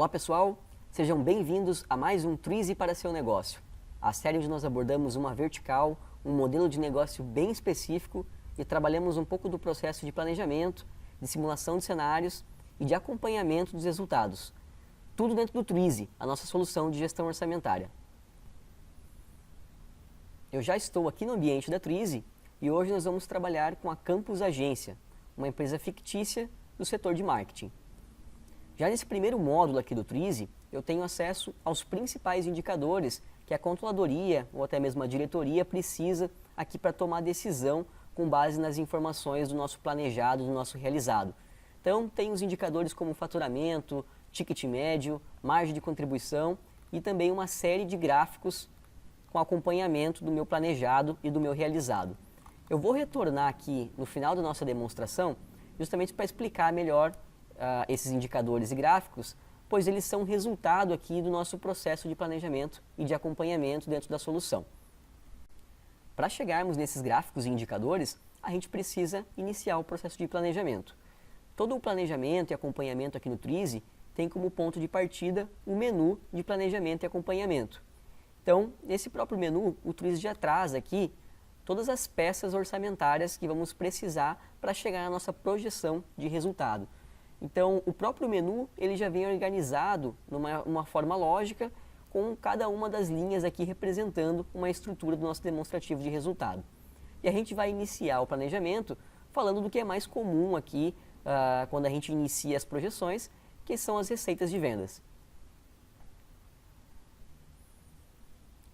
Olá pessoal, sejam bem-vindos a mais um Twizy para seu negócio. A série onde nós abordamos uma vertical, um modelo de negócio bem específico e trabalhamos um pouco do processo de planejamento, de simulação de cenários e de acompanhamento dos resultados. Tudo dentro do Twizy, a nossa solução de gestão orçamentária. Eu já estou aqui no ambiente da Twizy e hoje nós vamos trabalhar com a Campus Agência, uma empresa fictícia do setor de marketing. Já nesse primeiro módulo aqui do Twizy, eu tenho acesso aos principais indicadores que a controladoria ou até mesmo a diretoria precisa aqui para tomar decisão com base nas informações do nosso planejado, do nosso realizado. Então, tem os indicadores como faturamento, ticket médio, margem de contribuição e também uma série de gráficos com acompanhamento do meu planejado e do meu realizado. Eu vou retornar aqui no final da nossa demonstração justamente para explicar melhor esses indicadores e gráficos, pois eles são resultado aqui do nosso processo de planejamento e de acompanhamento dentro da solução. Para chegarmos nesses gráficos e indicadores, a gente precisa iniciar o processo de planejamento. Todo o planejamento e acompanhamento aqui no Twizy tem como ponto de partida o menu de planejamento e acompanhamento. Então, nesse próprio menu, o Twizy já traz aqui todas as peças orçamentárias que vamos precisar para chegar na nossa projeção de resultado. Então, o próprio menu ele já vem organizado numa forma lógica, com cada uma das linhas aqui representando uma estrutura do nosso demonstrativo de resultado. E a gente vai iniciar o planejamento falando do que é mais comum aqui quando a gente inicia as projeções, que são as receitas de vendas.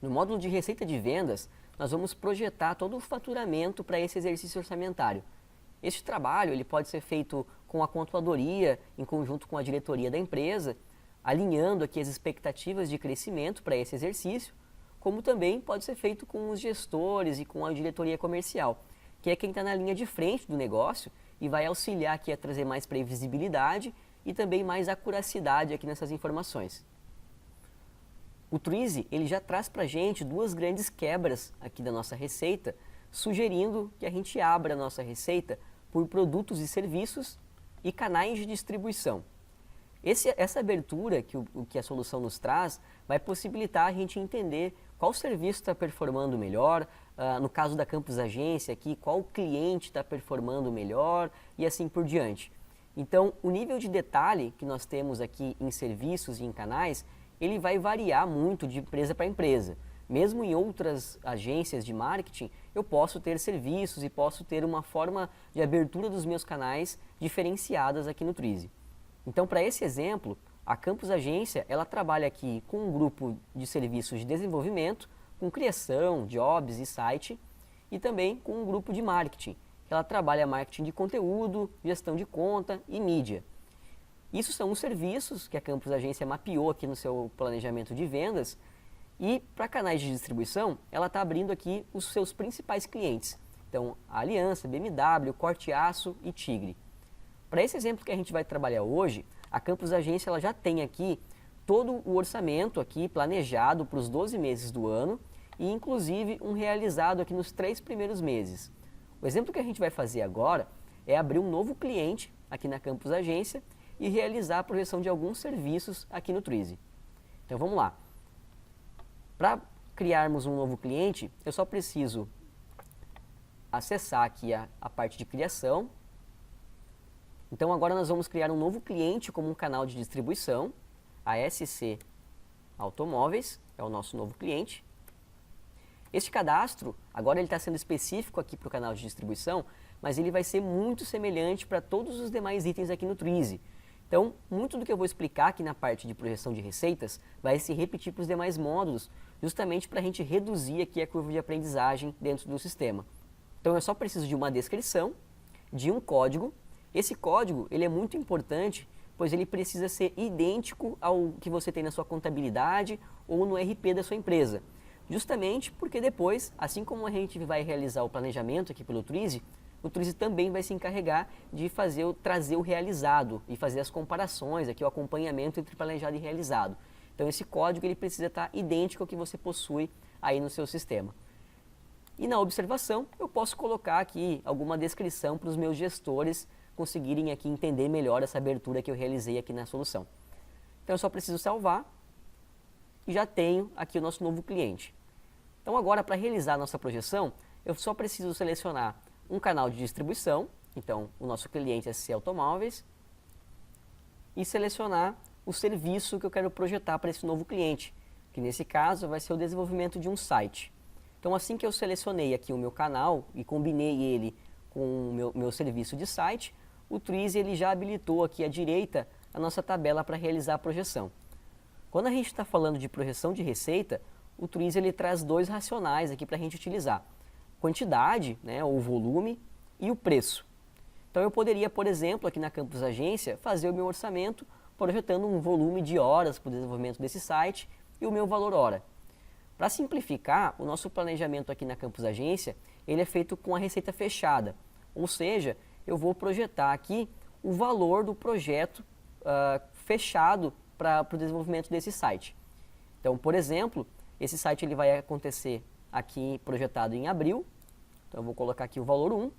No módulo de receita de vendas, nós vamos projetar todo o faturamento para esse exercício orçamentário. Este trabalho ele pode ser feito com a controladoria, em conjunto com a diretoria da empresa, alinhando aqui as expectativas de crescimento para esse exercício, como também pode ser feito com os gestores e com a diretoria comercial, que é quem está na linha de frente do negócio e vai auxiliar aqui a trazer mais previsibilidade e também mais acuracidade aqui nessas informações. O Twizy ele já traz para a gente duas grandes quebras aqui da nossa receita, sugerindo que a gente abra a nossa receita por produtos e serviços e canais de distribuição. Essa abertura que a solução nos traz vai possibilitar a gente entender qual serviço está performando melhor, no caso da Campus Agência aqui, qual cliente está performando melhor e assim por diante. Então, o nível de detalhe que nós temos aqui em serviços e em canais, ele vai variar muito de empresa para empresa. Mesmo em outras agências de marketing, eu posso ter serviços e posso ter uma forma de abertura dos meus canais diferenciadas aqui no Twizy. Então, para esse exemplo, a Campus Agência, ela trabalha aqui com um grupo de serviços de desenvolvimento, com criação, jobs e site, e também com um grupo de marketing. Ela trabalha marketing de conteúdo, gestão de conta e mídia. Isso são os serviços que a Campus Agência mapeou aqui no seu planejamento de vendas. E para canais de distribuição, ela está abrindo aqui os seus principais clientes. Então, a Aliança, BMW, Corte Aço e Tigre. Para esse exemplo que a gente vai trabalhar hoje, a Campus Agência ela já tem aqui todo o orçamento aqui planejado para os 12 meses do ano e inclusive um realizado aqui nos 3 primeiros meses. O exemplo que a gente vai fazer agora é abrir um novo cliente aqui na Campus Agência e realizar a projeção de alguns serviços aqui no Twizy. Então vamos lá. Para criarmos um novo cliente, eu só preciso acessar aqui a parte de criação. Então agora nós vamos criar um novo cliente como um canal de distribuição. A SC Automóveis é o nosso novo cliente. Este cadastro, agora ele está sendo específico aqui para o canal de distribuição, mas ele vai ser muito semelhante para todos os demais itens aqui no Twizy. Então, muito do que eu vou explicar aqui na parte de projeção de receitas vai se repetir para os demais módulos, justamente para a gente reduzir aqui a curva de aprendizagem dentro do sistema. Então, eu só preciso de uma descrição, de um código. Esse código ele é muito importante, pois ele precisa ser idêntico ao que você tem na sua contabilidade ou no RP da sua empresa. Justamente porque depois, assim como a gente vai realizar o planejamento aqui pelo Twizy, o Twizy também vai se encarregar de trazer o realizado e fazer as comparações, aqui, o acompanhamento entre planejado e realizado. Então esse código ele precisa estar idêntico ao que você possui aí no seu sistema. E na observação eu posso colocar aqui alguma descrição para os meus gestores conseguirem aqui entender melhor essa abertura que eu realizei aqui na solução. Então eu só preciso salvar e já tenho aqui o nosso novo cliente. Então agora, para realizar a nossa projeção, eu só preciso selecionar um canal de distribuição, então o nosso cliente é SC Automóveis, e selecionar o serviço que eu quero projetar para esse novo cliente, que nesse caso vai ser o desenvolvimento de um site. Então assim que eu selecionei aqui o meu canal e combinei ele com o meu serviço de site, o Twizy ele já habilitou aqui à direita a nossa tabela para realizar a projeção. Quando a gente está falando de projeção de receita, o Twizy ele traz dois racionais aqui para a gente utilizar: quantidade, né, ou volume, e o preço. Então eu poderia, por exemplo, aqui na Campus Agência, fazer o meu orçamento projetando um volume de horas para o desenvolvimento desse site e o meu valor hora. Para simplificar, o nosso planejamento aqui na Campus Agência, ele é feito com a receita fechada, ou seja, eu vou projetar aqui o valor do projeto fechado para o desenvolvimento desse site. Então, por exemplo, esse site ele vai acontecer aqui projetado em abril, então eu vou colocar aqui o valor 1,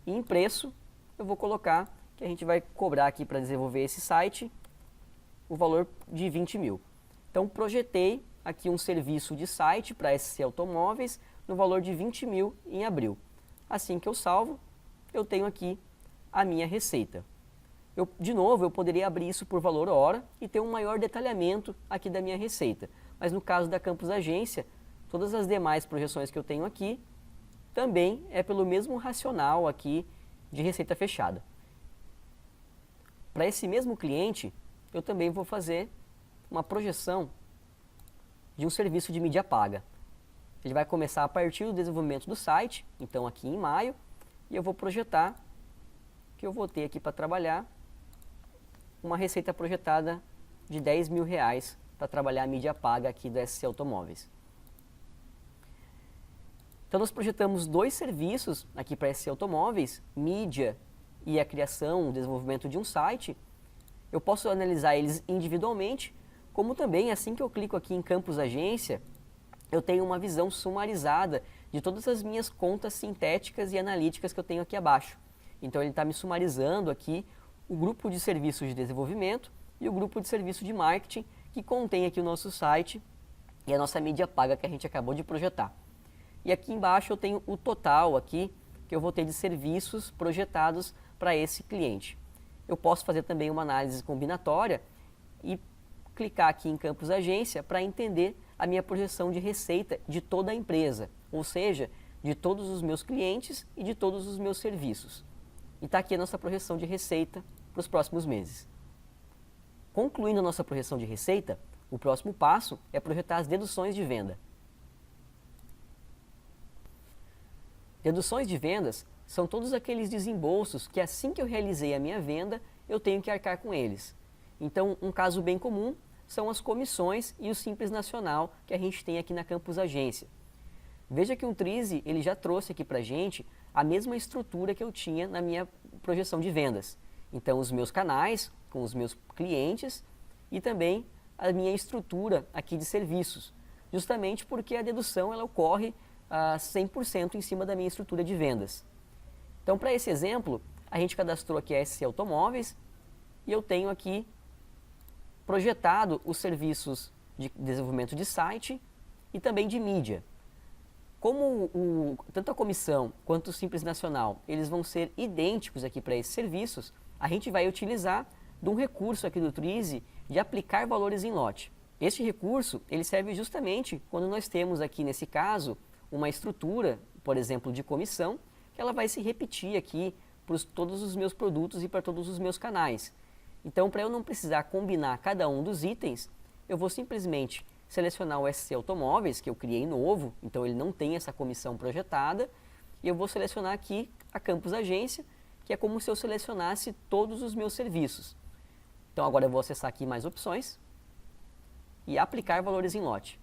e em preço eu vou colocar que a gente vai cobrar aqui para desenvolver esse site o valor de 20 mil. Então projetei aqui um serviço de site para SC Automóveis no valor de 20 mil em abril. Assim que eu salvo, eu tenho aqui a minha receita. De novo, eu poderia abrir isso por valor hora e ter um maior detalhamento aqui da minha receita. Mas no caso da Campus Agência, todas as demais projeções que eu tenho aqui também é pelo mesmo racional aqui de receita fechada. Para esse mesmo cliente, eu também vou fazer uma projeção de um serviço de mídia paga. Ele vai começar a partir do desenvolvimento do site, então aqui em maio, e eu vou projetar que eu vou ter aqui para trabalhar uma receita projetada de 10 mil reais para trabalhar a mídia paga aqui da SC Automóveis. Então nós projetamos dois serviços aqui para SC Automóveis, mídia e a criação, o desenvolvimento de um site. Eu posso analisar eles individualmente, como também assim que eu clico aqui em Campus Agência, eu tenho uma visão sumarizada de todas as minhas contas sintéticas e analíticas que eu tenho aqui abaixo. Então ele está me sumarizando aqui o grupo de serviços de desenvolvimento e o grupo de serviço de marketing que contém aqui o nosso site e a nossa mídia paga que a gente acabou de projetar. E aqui embaixo eu tenho o total aqui que eu vou ter de serviços projetados para esse cliente. Eu posso fazer também uma análise combinatória e clicar aqui em Campus Agência para entender a minha projeção de receita de toda a empresa, ou seja, de todos os meus clientes e de todos os meus serviços. E está aqui a nossa projeção de receita para os próximos meses. Concluindo a nossa projeção de receita, o próximo passo é projetar as deduções de venda. Deduções de vendas são todos aqueles desembolsos que assim que eu realizei a minha venda, eu tenho que arcar com eles. Então, um caso bem comum são as comissões e o Simples Nacional que a gente tem aqui na Campus Agência. Veja que o Twizy ele já trouxe aqui para a gente a mesma estrutura que eu tinha na minha projeção de vendas. Então, os meus canais com os meus clientes e também a minha estrutura aqui de serviços, justamente porque a dedução ela ocorre a 100% em cima da minha estrutura de vendas. Então, para esse exemplo, a gente cadastrou aqui a SC Automóveis e eu tenho aqui projetado os serviços de desenvolvimento de site e também de mídia. Como tanto a comissão quanto o Simples Nacional, eles vão ser idênticos aqui para esses serviços, a gente vai utilizar de um recurso aqui do Twizy de aplicar valores em lote. Este recurso, ele serve justamente quando nós temos aqui, nesse caso, uma estrutura, por exemplo, de comissão, que ela vai se repetir aqui para todos os meus produtos e para todos os meus canais. Então, para eu não precisar combinar cada um dos itens, eu vou simplesmente selecionar o SC Automóveis, que eu criei novo, então ele não tem essa comissão projetada, e eu vou selecionar aqui a Campus Agência, que é como se eu selecionasse todos os meus serviços. Então, agora eu vou acessar aqui mais opções e aplicar valores em lote.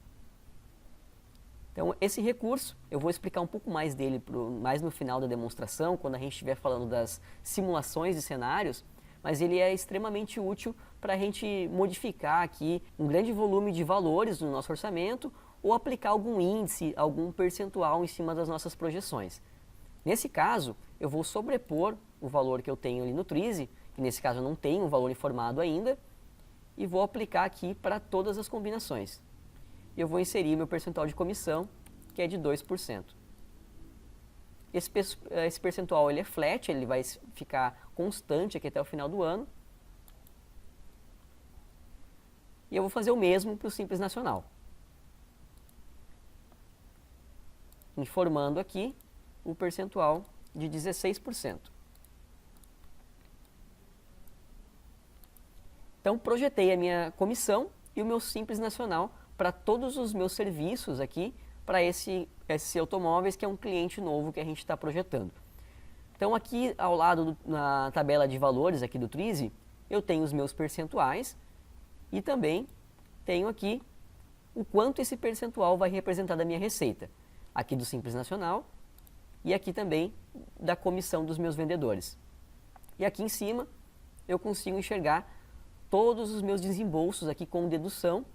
Então, esse recurso, eu vou explicar um pouco mais dele mais no final da demonstração, quando a gente estiver falando das simulações de cenários, mas ele é extremamente útil para a gente modificar aqui um grande volume de valores no nosso orçamento ou aplicar algum índice, algum percentual em cima das nossas projeções. Nesse caso, eu vou sobrepor o valor que eu tenho ali no Twizy, que nesse caso não tem um valor informado ainda, e vou aplicar aqui para todas as combinações. Eu vou inserir meu percentual de comissão, que é de 2%. Esse percentual ele é flat, ele vai ficar constante aqui até o final do ano. E eu vou fazer o mesmo para o Simples Nacional. Informando aqui o percentual de 16%. Então, projetei a minha comissão e o meu Simples Nacional para todos os meus serviços aqui, para esse SC Automóveis, que é um cliente novo que a gente está projetando. Então, aqui ao lado, na tabela de valores aqui do Trize, eu tenho os meus percentuais e também tenho aqui o quanto esse percentual vai representar da minha receita. Aqui do Simples Nacional e aqui também da comissão dos meus vendedores. E aqui em cima eu consigo enxergar todos os meus desembolsos aqui com dedução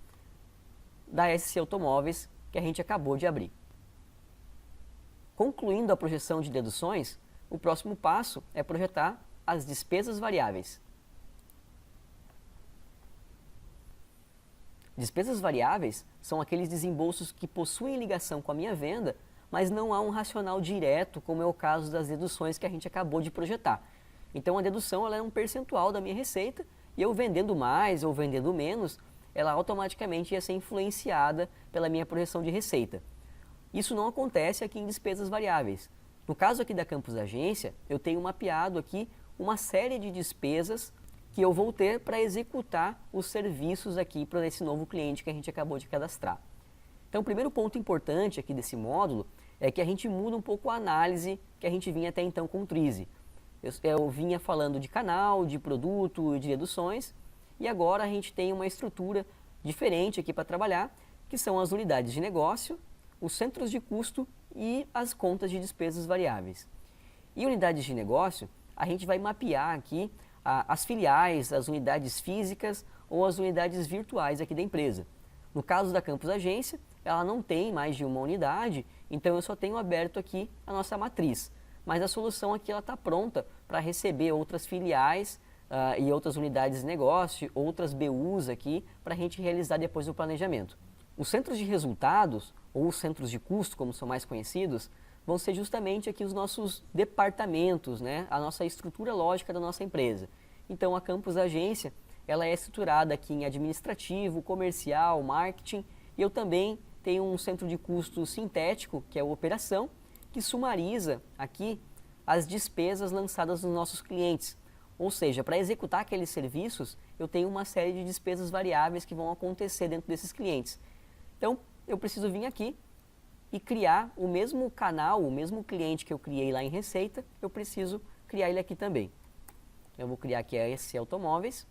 da SC Automóveis que a gente acabou de abrir. Concluindo a projeção de deduções, o próximo passo é projetar as despesas variáveis. Despesas variáveis são aqueles desembolsos que possuem ligação com a minha venda, mas não há um racional direto, como é o caso das deduções que a gente acabou de projetar. Então a dedução ela é um percentual da minha receita, e eu vendendo mais ou vendendo menos, ela automaticamente ia ser influenciada pela minha projeção de receita. Isso não acontece aqui em despesas variáveis. No caso aqui da Campus Agência, eu tenho mapeado aqui uma série de despesas que eu vou ter para executar os serviços aqui para esse novo cliente que a gente acabou de cadastrar. Então, o primeiro ponto importante aqui desse módulo é que a gente muda um pouco a análise que a gente vinha até então com o Trize. Eu vinha falando de canal, de produto, de deduções, e agora a gente tem uma estrutura diferente aqui para trabalhar, que são as unidades de negócio, os centros de custo e as contas de despesas variáveis. E unidades de negócio, a gente vai mapear aqui as filiais, as unidades físicas ou as unidades virtuais aqui da empresa. No caso da Campus Agência, ela não tem mais de uma unidade, então eu só tenho aberto aqui a nossa matriz. Mas a solução aqui está pronta para receber outras filiais e outras unidades de negócio, outras BUs aqui, para a gente realizar depois o planejamento. Os centros de resultados, ou os centros de custo, como são mais conhecidos, vão ser justamente aqui os nossos departamentos, né? A nossa estrutura lógica da nossa empresa. Então, a Campus Agência, ela é estruturada aqui em administrativo, comercial, marketing, e eu também tenho um centro de custo sintético, que é a operação, que sumariza aqui as despesas lançadas nos nossos clientes. Ou seja, para executar aqueles serviços, eu tenho uma série de despesas variáveis que vão acontecer dentro desses clientes. Então, eu preciso vir aqui e criar o mesmo canal, o mesmo cliente que eu criei lá em Receita, eu preciso criar ele aqui também. Eu vou criar aqui a SC Automóveis.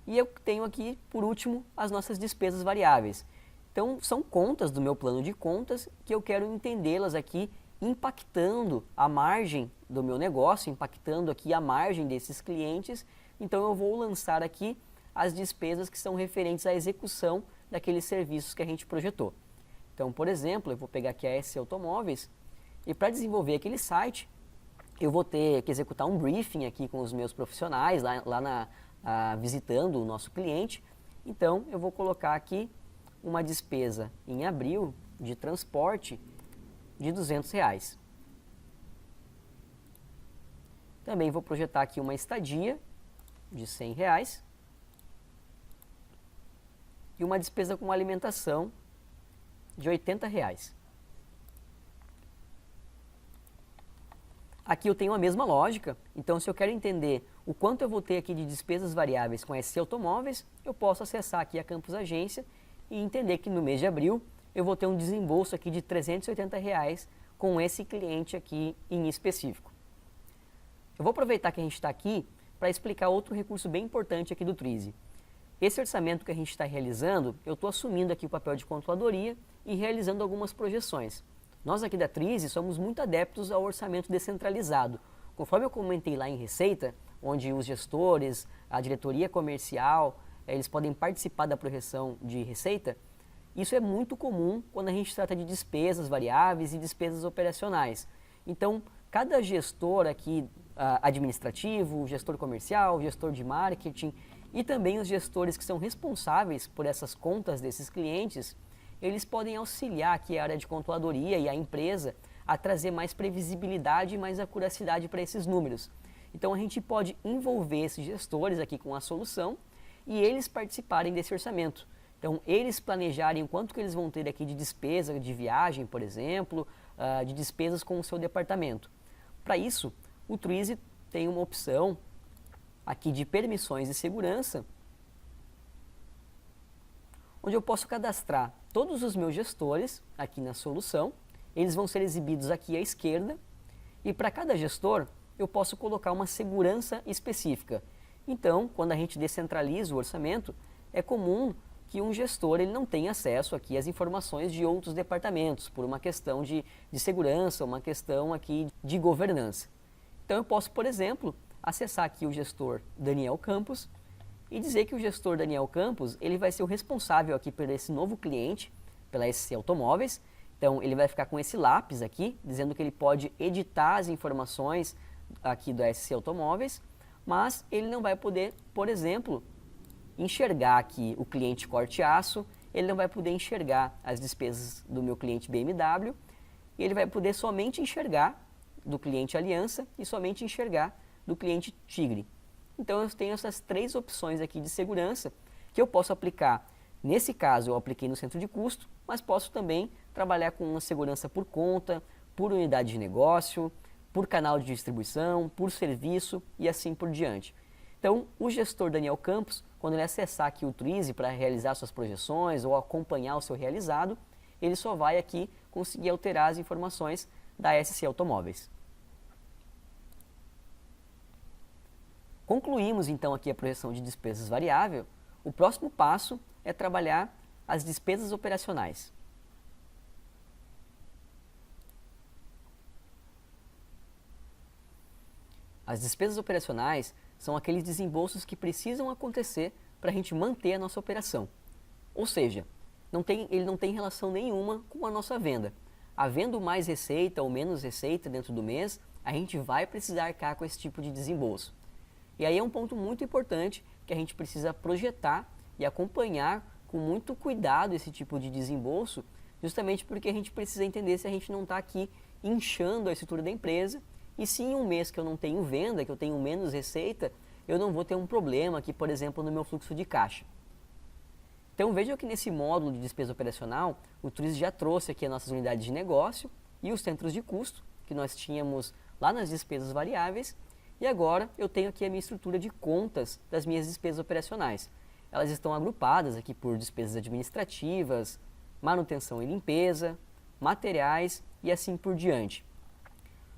E eu tenho aqui, por último, as nossas despesas variáveis. Então, são contas do meu plano de contas que eu quero entendê-las aqui, impactando a margem do meu negócio, impactando aqui a margem desses clientes. Então, eu vou lançar aqui as despesas que são referentes à execução daqueles serviços que a gente projetou. Então, por exemplo, eu vou pegar aqui a SC Automóveis e para desenvolver aquele site, eu vou ter que executar um briefing aqui com os meus profissionais, visitando o nosso cliente. Então, eu vou colocar aqui uma despesa em abril de transporte de R$200. Também vou projetar aqui uma estadia de R$100 e uma despesa com alimentação de R$80. Aqui eu tenho a mesma lógica, então se eu quero entender o quanto eu vou ter aqui de despesas variáveis com SC Automóveis, eu posso acessar aqui a Campus Agência e entender que no mês de abril eu vou ter um desembolso aqui de R$380 com esse cliente aqui em específico. Eu vou aproveitar que a gente está aqui para explicar outro recurso bem importante aqui do Trize. Esse orçamento que a gente está realizando, eu estou assumindo aqui o papel de controladoria e realizando algumas projeções. Nós aqui da Trize somos muito adeptos ao orçamento descentralizado. Conforme eu comentei lá em Receita, onde os gestores, a diretoria comercial, eles podem participar da projeção de receita, isso é muito comum quando a gente trata de despesas variáveis e despesas operacionais. Então, cada gestor aqui administrativo, gestor comercial, gestor de marketing e também os gestores que são responsáveis por essas contas desses clientes, eles podem auxiliar aqui a área de controladoria e a empresa a trazer mais previsibilidade e mais acuracidade para esses números. Então a gente pode envolver esses gestores aqui com a solução e eles participarem desse orçamento. Então eles planejarem o quanto que eles vão ter aqui de despesa de viagem, por exemplo, de despesas com o seu departamento. Para isso, o Twizy tem uma opção aqui de permissões de segurança, onde eu posso cadastrar todos os meus gestores aqui na solução. Eles vão ser exibidos aqui à esquerda e para cada gestor eu posso colocar uma segurança específica. Então, quando a gente descentraliza o orçamento, é comum que um gestor ele não tenha acesso aqui às informações de outros departamentos, por uma questão de segurança, uma questão aqui de governança. Então eu posso, por exemplo, acessar aqui o gestor Daniel Campos e dizer que o gestor Daniel Campos ele vai ser o responsável aqui por esse novo cliente, pela SC Automóveis. Então ele vai ficar com esse lápis aqui, dizendo que ele pode editar as informações aqui do SC Automóveis, mas ele não vai poder, por exemplo, enxergar aqui o cliente corte aço, ele não vai poder enxergar as despesas do meu cliente BMW, e ele vai poder somente enxergar do cliente Aliança e somente enxergar do cliente Tigre. Então eu tenho essas três opções aqui de segurança que eu posso aplicar. Nesse caso eu apliquei no centro de custo, mas posso também trabalhar com uma segurança por conta, por unidade de negócio, por canal de distribuição, por serviço e assim por diante. Então, o gestor Daniel Campos, quando ele acessar aqui o Twizy para realizar suas projeções ou acompanhar o seu realizado, ele só vai aqui conseguir alterar as informações da SC Automóveis. Concluímos então aqui a projeção de despesas variável. O próximo passo é trabalhar as despesas operacionais. As despesas operacionais são aqueles desembolsos que precisam acontecer para a gente manter a nossa operação. Ou seja, ele não tem relação nenhuma com a nossa venda. Havendo mais receita ou menos receita dentro do mês, a gente vai precisar arcar com esse tipo de desembolso. E aí é um ponto muito importante que a gente precisa projetar e acompanhar com muito cuidado esse tipo de desembolso, justamente porque a gente precisa entender se a gente não está aqui inchando a estrutura da empresa. E se em um mês que eu não tenho venda, que eu tenho menos receita, eu não vou ter um problema aqui, por exemplo, no meu fluxo de caixa. Então vejam que nesse módulo de despesa operacional, o Twizy já trouxe aqui as nossas unidades de negócio e os centros de custo, que nós tínhamos lá nas despesas variáveis, e agora eu tenho aqui a minha estrutura de contas das minhas despesas operacionais. Elas estão agrupadas aqui por despesas administrativas, manutenção e limpeza, materiais e assim por diante.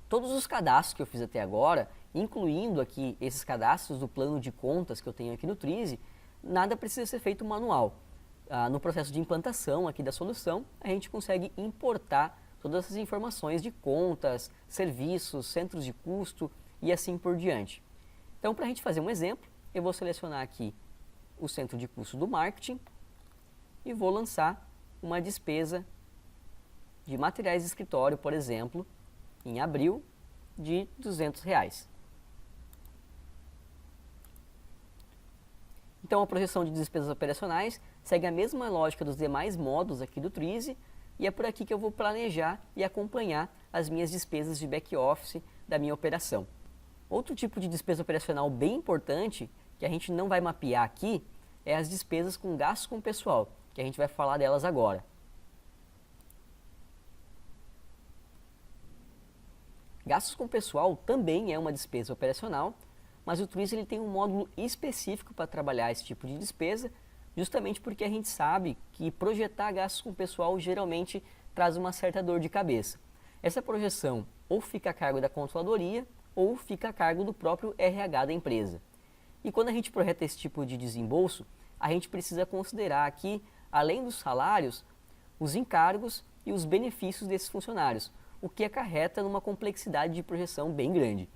Todos os cadastros que eu fiz até agora, incluindo aqui esses cadastros do plano de contas que eu tenho aqui no Twizy, nada precisa ser feito manual. No processo de implantação aqui da solução, a gente consegue importar todas essas informações de contas, serviços, centros de custo e assim por diante. Então, para a gente fazer um exemplo, eu vou selecionar aqui o centro de custo do marketing e vou lançar uma despesa de materiais de escritório, por exemplo, em abril, de R$200. Então a projeção de despesas operacionais segue a mesma lógica dos demais módulos aqui do Twizy e é por aqui que eu vou planejar e acompanhar as minhas despesas de back-office da minha operação. Outro tipo de despesa operacional bem importante que a gente não vai mapear aqui é as despesas com gastos com o pessoal, que a gente vai falar delas agora. Gastos com pessoal também é uma despesa operacional, mas o Twizy ele tem um módulo específico para trabalhar esse tipo de despesa, justamente porque a gente sabe que projetar gastos com pessoal geralmente traz uma certa dor de cabeça. Essa projeção ou fica a cargo da controladoria ou fica a cargo do próprio RH da empresa. E quando a gente projeta esse tipo de desembolso, a gente precisa considerar aqui, além dos salários, os encargos e os benefícios desses funcionários, o que acarreta numa complexidade de projeção bem grande.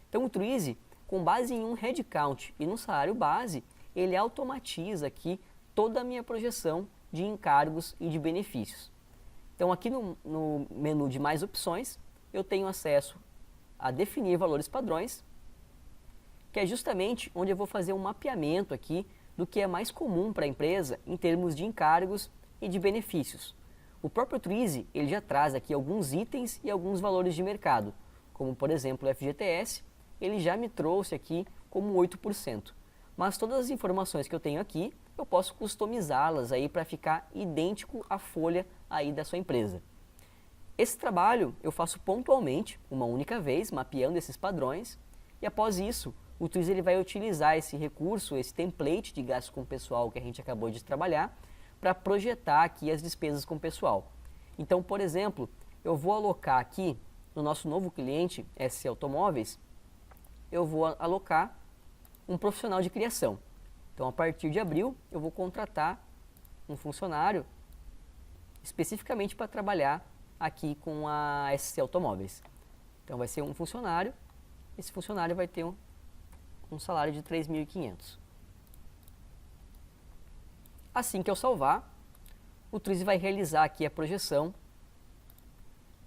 Então o Twizy, com base em um headcount e no salário base, ele automatiza aqui toda a minha projeção de encargos e de benefícios. Então aqui no menu de mais opções, eu tenho acesso a definir valores padrões que é justamente onde eu vou fazer um mapeamento aqui do que é mais comum para a empresa em termos de encargos e de benefícios. O próprio Twizy, ele já traz aqui alguns itens e alguns valores de mercado, como por exemplo o FGTS, ele já me trouxe aqui como 8%. Mas todas as informações que eu tenho aqui, eu posso customizá-las aí para ficar idêntico à folha aí da sua empresa. Esse trabalho eu faço pontualmente, uma única vez, mapeando esses padrões, e após isso, o Twizy ele vai utilizar esse recurso, esse template de gasto com pessoal que a gente acabou de trabalhar, para projetar aqui as despesas com pessoal. Então, por exemplo, eu vou alocar aqui no nosso novo cliente, SC Automóveis, eu vou alocar um profissional de criação. Então, a partir de abril, eu vou contratar um funcionário especificamente para trabalhar aqui com a SC Automóveis. Então, vai ser um funcionário, esse funcionário vai ter um salário de 3.500. Assim que eu salvar, o Twizy vai realizar aqui a projeção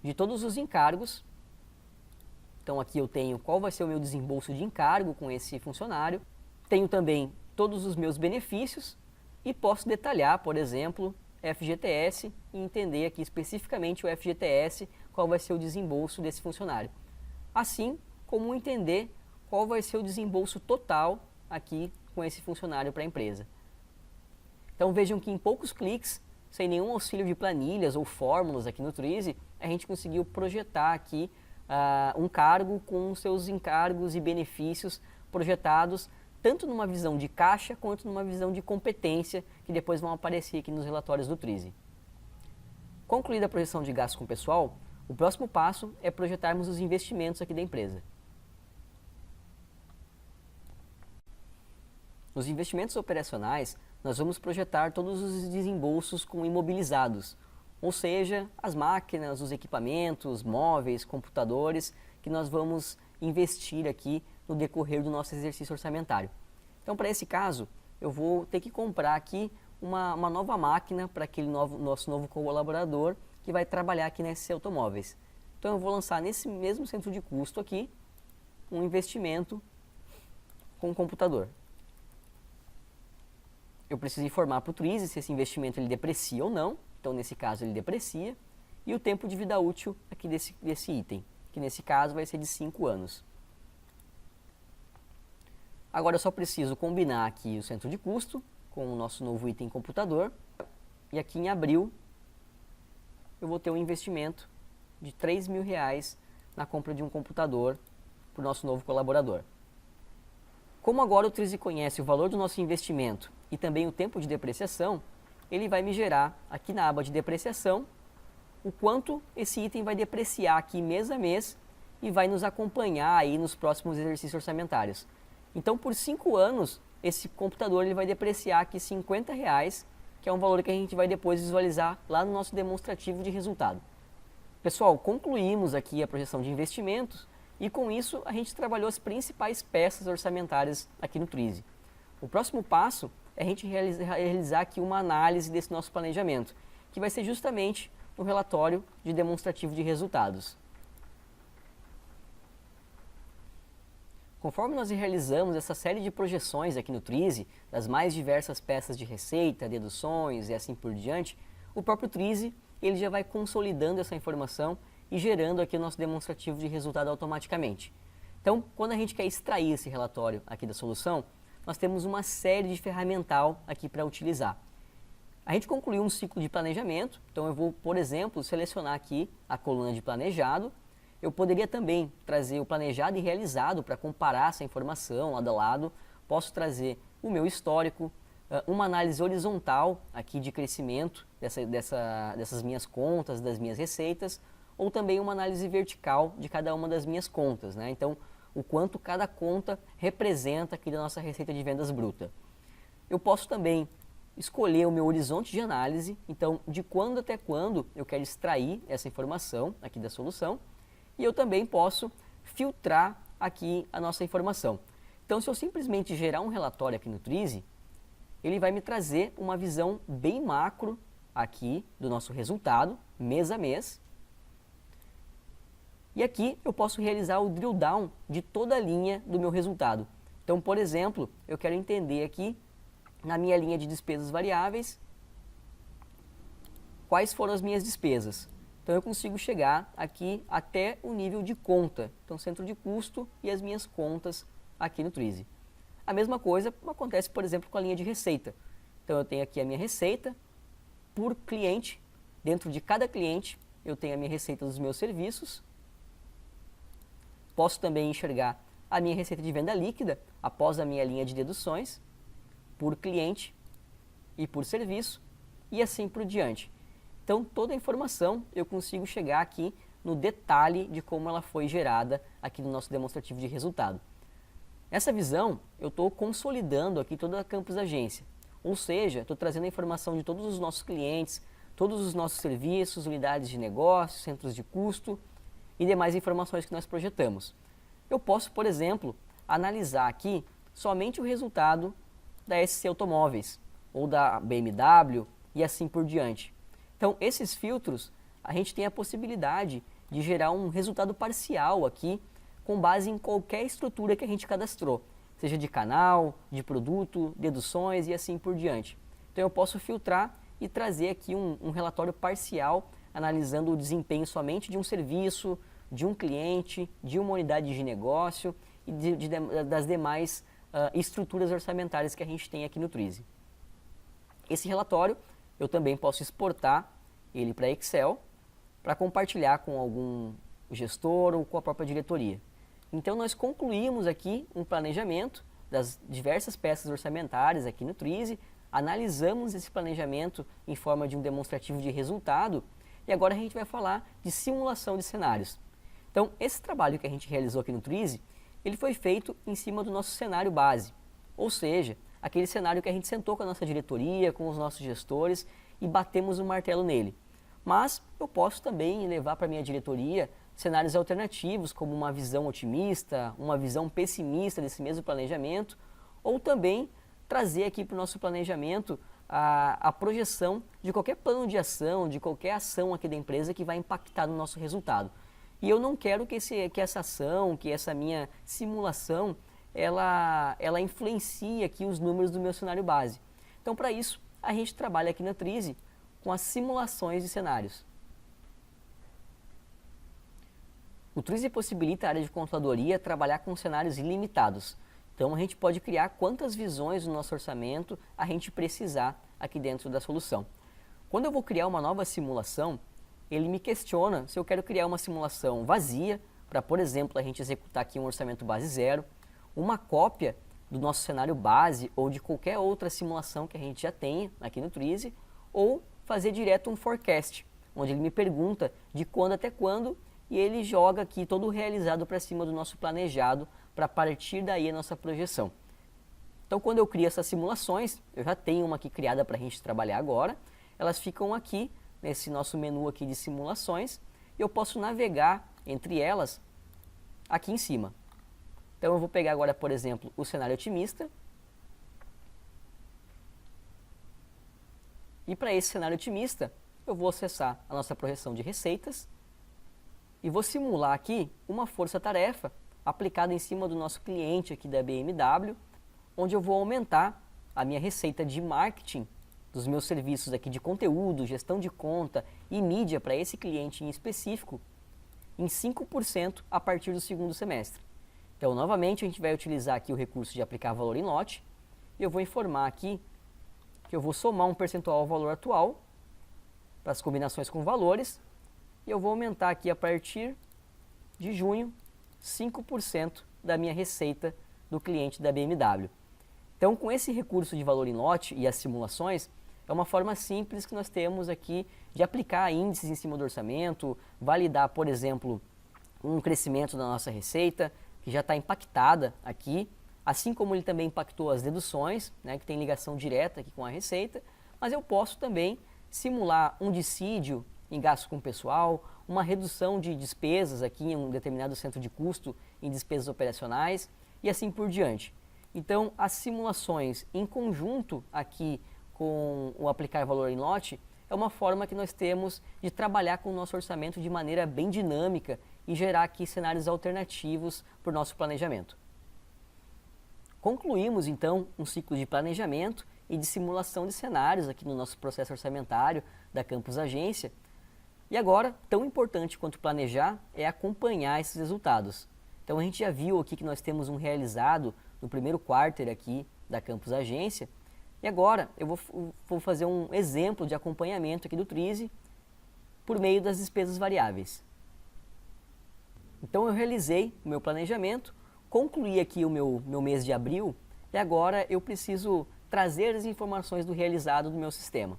de todos os encargos. Então aqui eu tenho qual vai ser o meu desembolso de encargo com esse funcionário. Tenho também todos os meus benefícios e posso detalhar, por exemplo, FGTS e entender aqui especificamente o FGTS, qual vai ser o desembolso desse funcionário. Assim como entender qual vai ser o desembolso total aqui com esse funcionário para a empresa. Então vejam que em poucos cliques, sem nenhum auxílio de planilhas ou fórmulas aqui no Twizy, a gente conseguiu projetar aqui um cargo com seus encargos e benefícios projetados tanto numa visão de caixa quanto numa visão de competência que depois vão aparecer aqui nos relatórios do Twizy. Concluída a projeção de gastos com pessoal, o próximo passo é projetarmos os investimentos aqui da empresa. Nos investimentos operacionais, nós vamos projetar todos os desembolsos com imobilizados, ou seja, as máquinas, os equipamentos, móveis, computadores, que nós vamos investir aqui no decorrer do nosso exercício orçamentário. Então, para esse caso, eu vou ter que comprar aqui uma nova máquina para aquele nosso novo colaborador que vai trabalhar aqui na SC Automóveis. Então, eu vou lançar nesse mesmo centro de custo aqui um investimento com um computador. Eu preciso informar para o Twizy se esse investimento ele deprecia ou não. Então, nesse caso, ele deprecia. E o tempo de vida útil aqui desse item, que nesse caso vai ser de 5 anos. Agora, eu só preciso combinar aqui o centro de custo com o nosso novo item computador. E aqui em abril, eu vou ter um investimento de R$3.000 na compra de um computador para o nosso novo colaborador. Como agora o Twizy conhece o valor do nosso investimento e também o tempo de depreciação, ele vai me gerar aqui na aba de depreciação o quanto esse item vai depreciar aqui mês a mês e vai nos acompanhar aí nos próximos exercícios orçamentários. Então, por 5 anos, esse computador ele vai depreciar aqui R$50, que é um valor que a gente vai depois visualizar lá no nosso demonstrativo de resultado. Pessoal, concluímos aqui a projeção de investimentos e com isso a gente trabalhou as principais peças orçamentárias aqui no Twizy. O próximo passo é a gente realizar aqui uma análise desse nosso planejamento, que vai ser justamente no relatório de demonstrativo de resultados. Conforme nós realizamos essa série de projeções aqui no Twizy, das mais diversas peças de receita, deduções e assim por diante, o próprio Twizy ele já vai consolidando essa informação e gerando aqui o nosso demonstrativo de resultado automaticamente. Então, quando a gente quer extrair esse relatório aqui da solução, nós temos uma série de ferramental aqui para utilizar. A gente concluiu um ciclo de planejamento, então eu vou, por exemplo, selecionar aqui a coluna de planejado. Eu poderia também trazer o planejado e realizado para comparar essa informação lado a lado. Posso trazer o meu histórico, uma análise horizontal aqui de crescimento dessas minhas contas, das minhas receitas, ou também uma análise vertical de cada uma das minhas contas, né? Então, o quanto cada conta representa aqui da nossa receita de vendas bruta. Eu posso também escolher o meu horizonte de análise, então de quando até quando eu quero extrair essa informação aqui da solução, e eu também posso filtrar aqui a nossa informação. Então, se eu simplesmente gerar um relatório aqui no Twizy, ele vai me trazer uma visão bem macro aqui do nosso resultado, mês a mês. E aqui eu posso realizar o drill down de toda a linha do meu resultado. Então, por exemplo, eu quero entender aqui, na minha linha de despesas variáveis, quais foram as minhas despesas. Então, eu consigo chegar aqui até o nível de conta. Então, centro de custo e as minhas contas aqui no Twizy. A mesma coisa acontece, por exemplo, com a linha de receita. Então, eu tenho aqui a minha receita por cliente. Dentro de cada cliente, eu tenho a minha receita dos meus serviços. Posso também enxergar a minha receita de venda líquida após a minha linha de deduções, por cliente e por serviço, e assim por diante. Então, toda a informação eu consigo chegar aqui no detalhe de como ela foi gerada aqui no nosso demonstrativo de resultado. Essa visão, eu estou consolidando aqui toda a Campus Agência, ou seja, estou trazendo a informação de todos os nossos clientes, todos os nossos serviços, unidades de negócio, centros de custo e demais informações que nós projetamos. Eu posso, por exemplo, analisar aqui somente o resultado da SC Automóveis ou da BMW e assim por diante. Então, esses filtros, a gente tem a possibilidade de gerar um resultado parcial aqui com base em qualquer estrutura que a gente cadastrou, seja de canal, de produto, deduções e assim por diante. Então, eu posso filtrar e trazer aqui um relatório parcial analisando o desempenho somente de um serviço, de um cliente, de uma unidade de negócio e das demais estruturas orçamentárias que a gente tem aqui no Twizy. Esse relatório eu também posso exportar ele para Excel para compartilhar com algum gestor ou com a própria diretoria. Então nós concluímos aqui um planejamento das diversas peças orçamentárias aqui no Twizy, analisamos esse planejamento em forma de um demonstrativo de resultado e agora a gente vai falar de simulação de cenários. Então, esse trabalho que a gente realizou aqui no Twizy, ele foi feito em cima do nosso cenário base, ou seja, aquele cenário que a gente sentou com a nossa diretoria, com os nossos gestores e batemos o martelo nele. Mas eu posso também levar para a minha diretoria cenários alternativos, como uma visão otimista, uma visão pessimista desse mesmo planejamento, ou também trazer aqui para o nosso planejamento a projeção de qualquer plano de ação, de qualquer ação aqui da empresa que vai impactar no nosso resultado. E eu não quero que essa ação, que essa minha simulação, ela influencie aqui os números do meu cenário base. Então, para isso, a gente trabalha aqui na Twizy com as simulações de cenários. O Twizy possibilita a área de controladoria trabalhar com cenários ilimitados. Então, a gente pode criar quantas visões no nosso orçamento a gente precisar aqui dentro da solução. Quando eu vou criar uma nova simulação, ele me questiona se eu quero criar uma simulação vazia, para, por exemplo, a gente executar aqui um orçamento base zero, uma cópia do nosso cenário base ou de qualquer outra simulação que a gente já tenha aqui no Twizy, ou fazer direto um forecast, onde ele me pergunta de quando até quando e ele joga aqui todo o realizado para cima do nosso planejado, para partir daí a nossa projeção. Então, quando eu crio essas simulações, eu já tenho uma aqui criada para a gente trabalhar agora, elas ficam aqui nesse nosso menu aqui de simulações e eu posso navegar entre elas aqui em cima. Então eu vou pegar agora, por exemplo, o cenário otimista. E para esse cenário otimista, eu vou acessar a nossa projeção de receitas e vou simular aqui uma força-tarefa aplicada em cima do nosso cliente aqui da BMW, onde eu vou aumentar a minha receita de marketing dos meus serviços aqui de conteúdo, gestão de conta e mídia para esse cliente em específico em 5% a partir do segundo semestre. Então, novamente, a gente vai utilizar aqui o recurso de aplicar valor em lote e eu vou informar aqui que eu vou somar um percentual ao valor atual para as combinações com valores e eu vou aumentar aqui a partir de junho 5% da minha receita do cliente da BMW. Então, com esse recurso de valor em lote e as simulações, é uma forma simples que nós temos aqui de aplicar índices em cima do orçamento, validar, por exemplo, um crescimento da nossa receita, que já está impactada aqui, assim como ele também impactou as deduções, né, que tem ligação direta aqui com a receita, mas eu posso também simular um dissídio em gastos com pessoal, uma redução de despesas aqui em um determinado centro de custo em despesas operacionais e assim por diante. Então, as simulações em conjunto aqui com o aplicar valor em lote é uma forma que nós temos de trabalhar com o nosso orçamento de maneira bem dinâmica e gerar aqui cenários alternativos para o nosso planejamento. Concluímos então um ciclo de planejamento e de simulação de cenários aqui no nosso processo orçamentário da Campus Agência. E agora, tão importante quanto planejar é acompanhar esses resultados. Então a gente já viu aqui que nós temos um realizado no primeiro quarter aqui da Campus Agência. E agora eu vou fazer um exemplo de acompanhamento aqui do Trize por meio das despesas variáveis. Então eu realizei o meu planejamento, concluí aqui o meu mês de abril e agora eu preciso trazer as informações do realizado do meu sistema.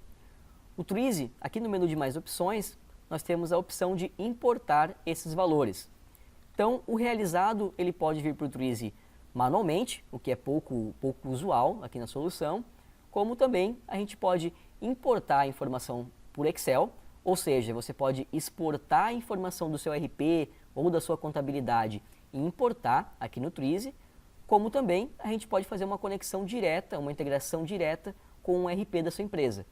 O Trize, aqui no menu de mais opções, nós temos a opção de importar esses valores. Então o realizado ele pode vir para o Trize manualmente, o que é pouco usual aqui na solução, como também a gente pode importar a informação por Excel, ou seja, você pode exportar a informação do seu RP ou da sua contabilidade e importar aqui no Trize, como também a gente pode fazer uma conexão direta, uma integração direta com o RP da sua empresa.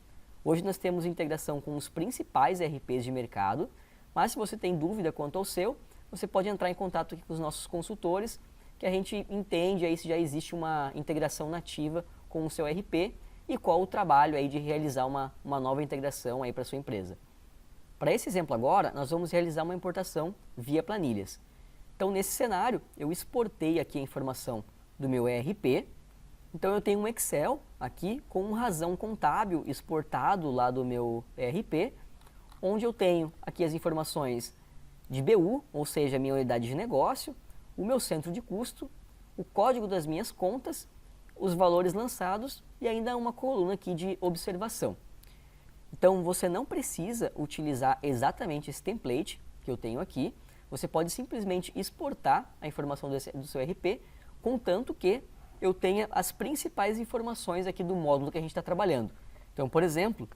Hoje nós temos integração com os principais RPs de mercado, mas se você tem dúvida quanto ao seu, você pode entrar em contato aqui com os nossos consultores, que a gente entende aí se já existe uma integração nativa com o seu RP e qual o trabalho aí de realizar uma nova integração aí para a sua empresa. Para esse exemplo agora, nós vamos realizar uma importação via planilhas. Então, nesse cenário, eu exportei aqui a informação do meu ERP. Então, eu tenho um Excel aqui com um razão contábil exportado lá do meu ERP, onde eu tenho aqui as informações de BU, ou seja, a minha unidade de negócio, o meu centro de custo, o código das minhas contas, os valores lançados e ainda uma coluna aqui de observação. Então, você não precisa utilizar exatamente esse template que eu tenho aqui. Você pode simplesmente exportar a informação do seu RP, contanto que eu tenha as principais informações aqui do módulo que a gente está trabalhando. Então, por exemplo,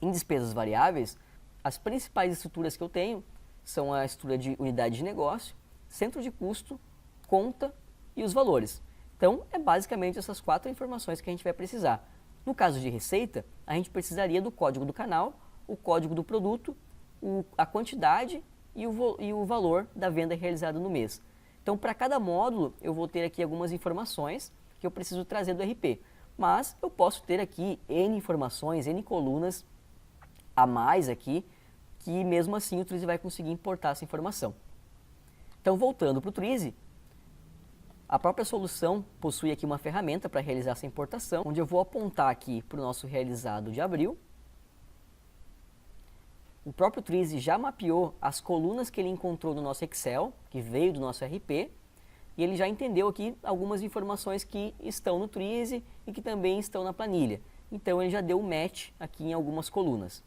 em despesas variáveis, as principais estruturas que eu tenho são a estrutura de unidade de negócio, centro de custo, conta e os valores. Então, é basicamente essas 4 informações que a gente vai precisar. No caso de receita, a gente precisaria do código do canal, o código do produto, a quantidade e o valor da venda realizada no mês. Então, para cada módulo, eu vou ter aqui algumas informações que eu preciso trazer do RP. Mas eu posso ter aqui N informações, N colunas a mais aqui, que mesmo assim o Trize vai conseguir importar essa informação. Então, voltando para o Trize, a própria solução possui aqui uma ferramenta para realizar essa importação, onde eu vou apontar aqui para o nosso realizado de abril. O próprio Trize já mapeou as colunas que ele encontrou no nosso Excel, que veio do nosso RP, e ele já entendeu aqui algumas informações que estão no Trize e que também estão na planilha. Então ele já deu um match aqui em algumas colunas.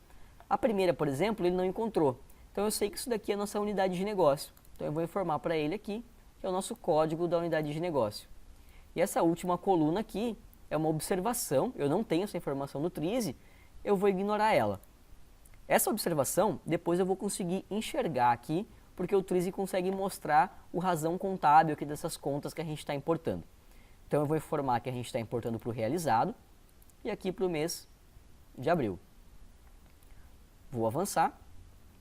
A primeira, por exemplo, ele não encontrou. Então eu sei que isso daqui é a nossa unidade de negócio. Então eu vou informar para ele aqui, que é o nosso código da unidade de negócio. E essa última coluna aqui é uma observação, eu não tenho essa informação no Trize, eu vou ignorar ela. Essa observação, depois eu vou conseguir enxergar aqui, porque o Trize consegue mostrar o razão contábil aqui dessas contas que a gente está importando. Então eu vou informar que a gente está importando para o realizado e aqui para o mês de abril. Vou avançar,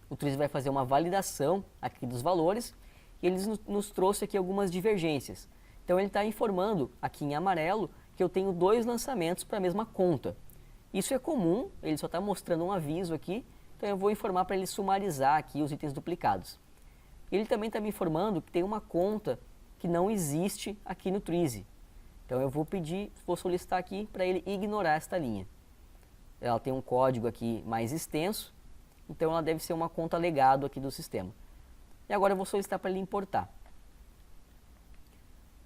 o Trize vai fazer uma validação aqui dos valores e ele nos trouxe aqui algumas divergências. Então ele está informando aqui em amarelo que eu tenho 2 lançamentos para a mesma conta. Isso é comum, ele só está mostrando um aviso aqui, então eu vou informar para ele sumarizar aqui os itens duplicados. Ele também está me informando que tem uma conta que não existe aqui no Trize. Então eu vou solicitar aqui para ele ignorar esta linha. Ela tem um código aqui mais extenso, então ela deve ser uma conta legado aqui do sistema. E agora eu vou solicitar para ele importar.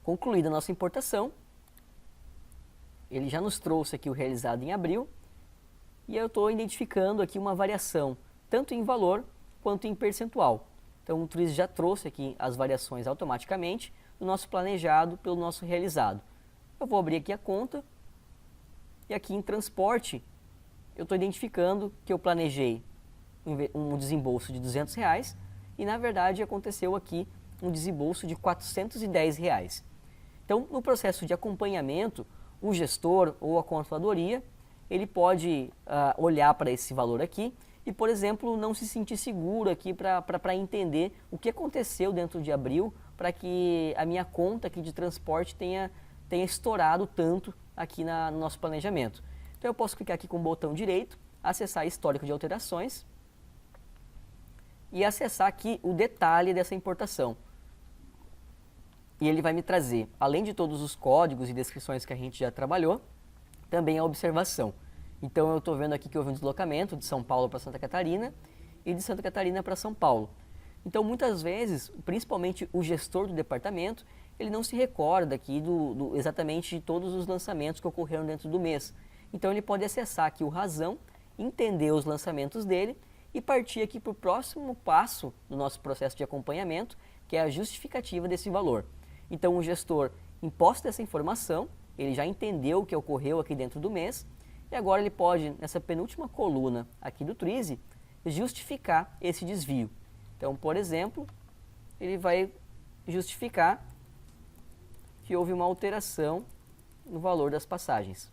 Concluída a nossa importação, ele já nos trouxe aqui o realizado em abril, e eu estou identificando aqui uma variação, tanto em valor quanto em percentual. Então o Trize já trouxe aqui as variações automaticamente do nosso planejado pelo nosso realizado. Eu vou abrir aqui a conta, e aqui em transporte, eu estou identificando que eu planejei um desembolso de R$200, e na verdade aconteceu aqui um desembolso de R$410. Então, no processo de acompanhamento, o gestor ou a controladoria, ele pode olhar para esse valor aqui e, por exemplo, não se sentir seguro aqui para entender o que aconteceu dentro de abril para que a minha conta aqui de transporte tenha tenha estourado tanto aqui no nosso planejamento. Então eu posso clicar aqui com o botão direito, acessar histórico de alterações e acessar aqui o detalhe dessa importação. E ele vai me trazer, além de todos os códigos e descrições que a gente já trabalhou, também a observação. Então eu estou vendo aqui que houve um deslocamento de São Paulo para Santa Catarina e de Santa Catarina para São Paulo. Então muitas vezes, principalmente o gestor do departamento, ele não se recorda aqui exatamente de todos os lançamentos que ocorreram dentro do mês. Então ele pode acessar aqui o Razão, entender os lançamentos dele e partir aqui para o próximo passo do nosso processo de acompanhamento, que é a justificativa desse valor. Então o gestor imposta essa informação, ele já entendeu o que ocorreu aqui dentro do mês, e agora ele pode, nessa penúltima coluna aqui do Twizy, justificar esse desvio. Então, por exemplo, ele vai justificar que houve uma alteração no valor das passagens.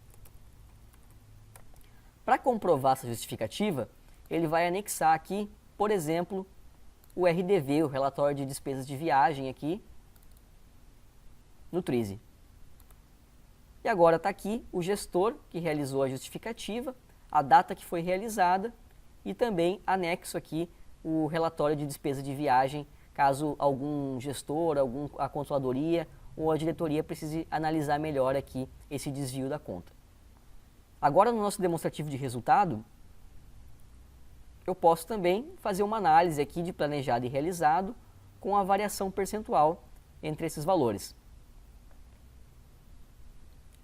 Para comprovar essa justificativa, ele vai anexar aqui, por exemplo, o RDV, o relatório de despesas de viagem aqui no Twizy. E agora está aqui o gestor que realizou a justificativa, a data que foi realizada e também anexo aqui o relatório de despesa de viagem, caso algum gestor, a controladoria ou a diretoria precise analisar melhor aqui esse desvio da conta. Agora no nosso demonstrativo de resultado, eu posso também fazer uma análise aqui de planejado e realizado com a variação percentual entre esses valores.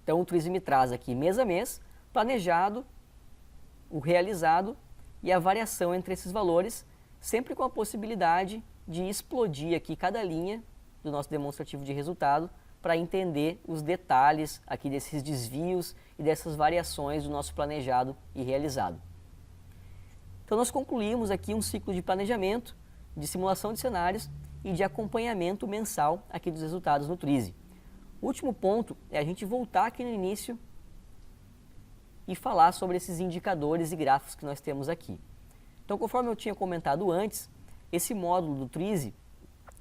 Então o Twizy me traz aqui mês a mês, planejado, o realizado e a variação entre esses valores, sempre com a possibilidade de explodir aqui cada linha do nosso demonstrativo de resultado para entender os detalhes aqui desses desvios e dessas variações do nosso planejado e realizado. Então nós concluímos aqui um ciclo de planejamento, de simulação de cenários e de acompanhamento mensal aqui dos resultados no Twizy. O último ponto é a gente voltar aqui no início e falar sobre esses indicadores e gráficos que nós temos aqui. Então, conforme eu tinha comentado antes, esse módulo do Twizy,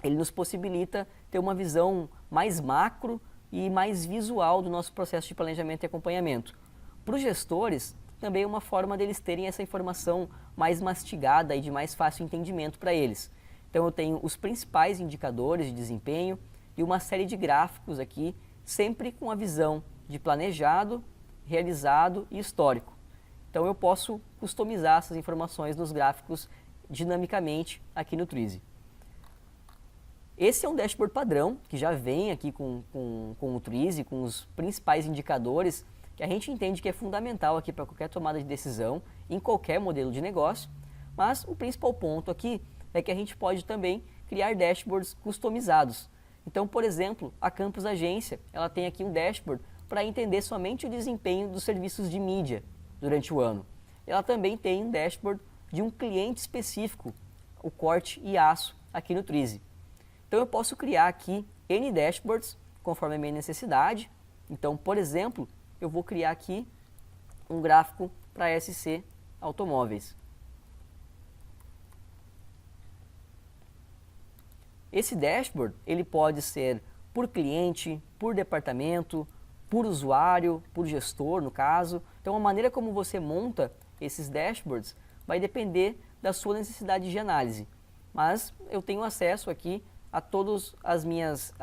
ele nos possibilita ter uma visão mais macro e mais visual do nosso processo de planejamento e acompanhamento. Para os gestores, também é uma forma deles terem essa informação mais mastigada e de mais fácil entendimento para eles. Então, eu tenho os principais indicadores de desempenho e uma série de gráficos aqui, sempre com a visão de planejado, realizado e histórico. Então eu posso customizar essas informações nos gráficos dinamicamente aqui no Twizy. Esse é um dashboard padrão, que já vem aqui com o Twizy, com os principais indicadores, que a gente entende que é fundamental aqui para qualquer tomada de decisão, em qualquer modelo de negócio, mas o principal ponto aqui é que a gente pode também criar dashboards customizados. Então, por exemplo, a Campus Agência, ela tem aqui um dashboard para entender somente o desempenho dos serviços de mídia durante o ano. Ela também tem um dashboard de um cliente específico, o corte e aço, aqui no Twizy. Então eu posso criar aqui N dashboards conforme a minha necessidade. Então, por exemplo, eu vou criar aqui um gráfico para SC Automóveis. Esse dashboard ele pode ser por cliente, por departamento, por usuário, por gestor, no caso. Então, a maneira como você monta esses dashboards vai depender da sua necessidade de análise. Mas eu tenho acesso aqui a todas as minhas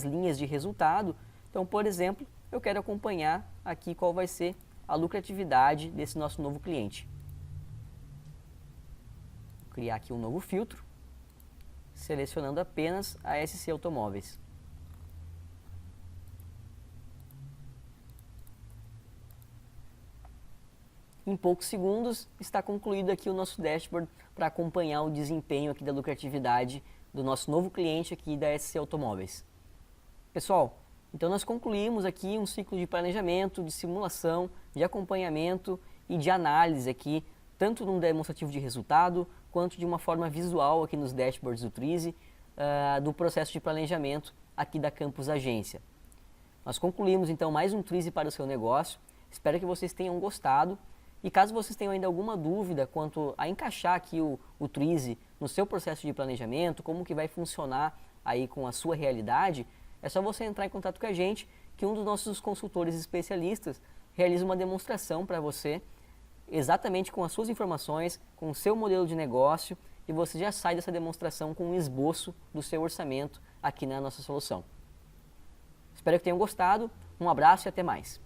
linhas de resultado. Então, por exemplo, eu quero acompanhar aqui qual vai ser a lucratividade desse nosso novo cliente. Vou criar aqui um novo filtro, selecionando apenas a SC Automóveis. Em poucos segundos está concluído aqui o nosso dashboard para acompanhar o desempenho aqui da lucratividade do nosso novo cliente aqui da SC Automóveis. Pessoal, então nós concluímos aqui um ciclo de planejamento, de simulação, de acompanhamento e de análise aqui, tanto num demonstrativo de resultado, quanto de uma forma visual aqui nos dashboards do Twizy, do processo de planejamento aqui da Campus Agência. Nós concluímos então mais um Twizy para o seu negócio. Espero que vocês tenham gostado. E caso vocês tenham ainda alguma dúvida quanto a encaixar aqui o Twizy no seu processo de planejamento, como que vai funcionar aí com a sua realidade, é só você entrar em contato com a gente, que um dos nossos consultores especialistas realiza uma demonstração para você, exatamente com as suas informações, com o seu modelo de negócio, e você já sai dessa demonstração com um esboço do seu orçamento aqui na nossa solução. Espero que tenham gostado, um abraço e até mais.